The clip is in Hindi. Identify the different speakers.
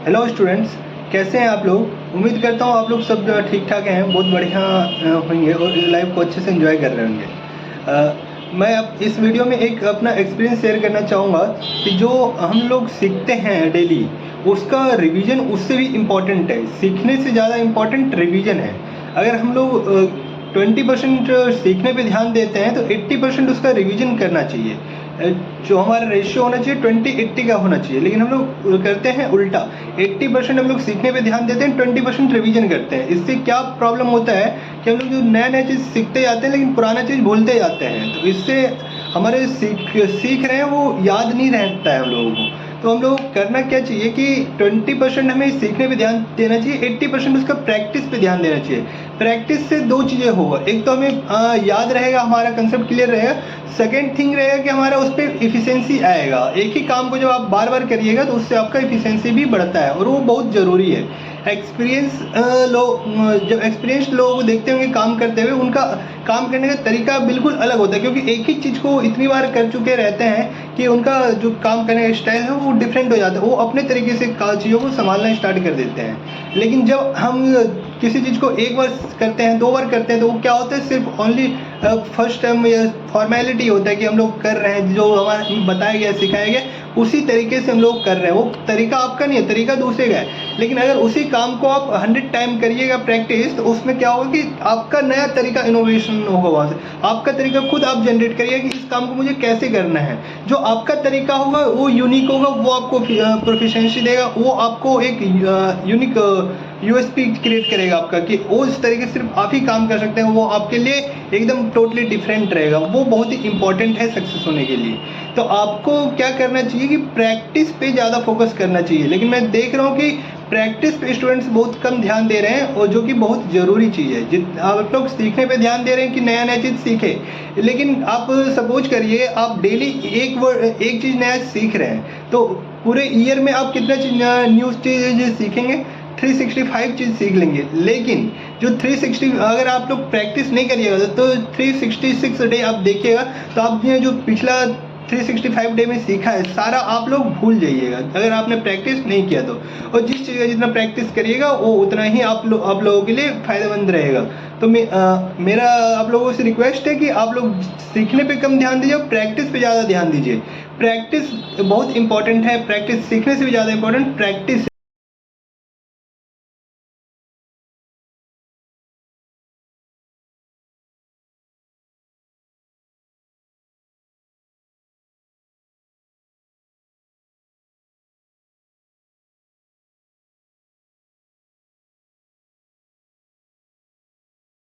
Speaker 1: हेलो स्टूडेंट्स, कैसे हैं आप लोग। उम्मीद करता हूँ आप लोग सब ठीक ठाक हैं, बहुत बढ़िया होंगे और लाइफ को अच्छे से एंजॉय कर रहे होंगे। मैं अब इस वीडियो में एक अपना एक्सपीरियंस शेयर करना चाहूँगा कि जो हम लोग सीखते हैं डेली, उसका रिवीजन उससे भी इम्पॉर्टेंट है। सीखने से ज़्यादा इम्पॉर्टेंट रिवीजन है। अगर हम लोग 20% सीखने पे ध्यान देते हैं तो 80% उसका रिवीजन करना चाहिए। जो हमारा रेशियो होना चाहिए 20-80 का होना चाहिए, लेकिन हम लोग करते हैं उल्टा। 80% हम लोग सीखने पे ध्यान देते हैं, 20% रिवीजन करते हैं। इससे क्या प्रॉब्लम होता है कि हम लोग जो नया नया चीज़ सीखते जाते हैं लेकिन पुराना चीज़ भूलते जाते हैं, तो इससे हमारे सीख रहे हैं वो याद नहीं रहता है हम लोगों को। तो हम लोग करना क्या चाहिए कि 20% हमें सीखने पे ध्यान देना चाहिए, 80% उसका प्रैक्टिस पे ध्यान देना चाहिए। प्रैक्टिस से दो चीज़ें होगा, एक तो हमें याद रहेगा, हमारा कंसेप्ट क्लियर रहेगा। सेकेंड थिंग रहेगा कि हमारा उस पर इफिशियंसी आएगा। एक ही काम को जब आप बार बार करिएगा तो उससे आपका इफिशियंसी भी बढ़ता है और वो बहुत ज़रूरी है। जब एक्सपीरियंस लोगों को देखते होंगे काम करते हुए, उनका काम करने का तरीका बिल्कुल अलग होता है, क्योंकि एक ही चीज़ को इतनी बार कर चुके रहते हैं कि उनका जो काम करने का स्टाइल है वो डिफरेंट हो जाता है। वो अपने तरीके से चीज़ों को संभालना स्टार्ट कर देते हैं। लेकिन जब हम किसी चीज़ को एक बार करते हैं, 2 बार करते हैं, तो वो क्या होता है, सिर्फ ओनली फर्स्ट टाइम ये फॉर्मेलिटी होता है कि हम लोग कर रहे हैं, जो हमारा बताया गया सिखाया गया उसी तरीके से हम लोग कर रहे हैं। वो तरीका आपका नहीं है, तरीका दूसरे का है। लेकिन अगर उसी काम को आप 100 टाइम करिएगा प्रैक्टिस, तो उसमें क्या होगा कि आपका नया तरीका इनोवेशन होगा। वहाँ से आपका तरीका खुद आप जनरेट करिएगा कि इस काम को मुझे कैसे करना है। जो आपका तरीका होगा वो यूनिक होगा, वो आपको प्रोफिशिएंसी देगा, वो आपको एक यूनिक यूएसपी क्रिएट करेगा आपका, कि वो इस तरीके से सिर्फ आप ही काम कर सकते हैं। वो आपके लिए एकदम टोटली डिफरेंट रहेगा। वो बहुत ही इंपॉर्टेंट है सक्सेस होने के लिए। तो आपको क्या करना चाहिए कि प्रैक्टिस पे ज़्यादा फोकस करना चाहिए। लेकिन मैं देख रहा हूँ कि प्रैक्टिस पे स्टूडेंट्स बहुत कम ध्यान दे रहे हैं, और जो कि बहुत ज़रूरी चीज़ है। आप लोग सीखने पे ध्यान दे रहे हैं कि नया नया चीज़ सीखें, लेकिन आप सपोज करिए आप डेली एक चीज़ नया सीख रहे हैं, तो पूरे ईयर में आप कितना न्यू चीज़ सीखेंगे? 365 चीज़ सीख लेंगे। लेकिन जो 360 अगर आप लोग प्रैक्टिस नहीं करिएगा तो 366 डे आप देखिएगा, तो आपने जो पिछला 365 डे में सीखा है सारा आप लोग भूल जाइएगा, अगर आपने प्रैक्टिस नहीं किया तो। और जिस चीज़ का जितना प्रैक्टिस करिएगा वो उतना ही आप लोगों के लिए फ़ायदेमंद रहेगा। तो मेरा आप लोगों से रिक्वेस्ट है कि आप लोग सीखने पे कम ध्यान दीजिए, प्रैक्टिस पे ज़्यादा ध्यान दीजिए। प्रैक्टिस बहुत इंपॉर्टेंट है, प्रैक्टिस सीखने से भी ज़्यादा इंपॉर्टेंट प्रैक्टिस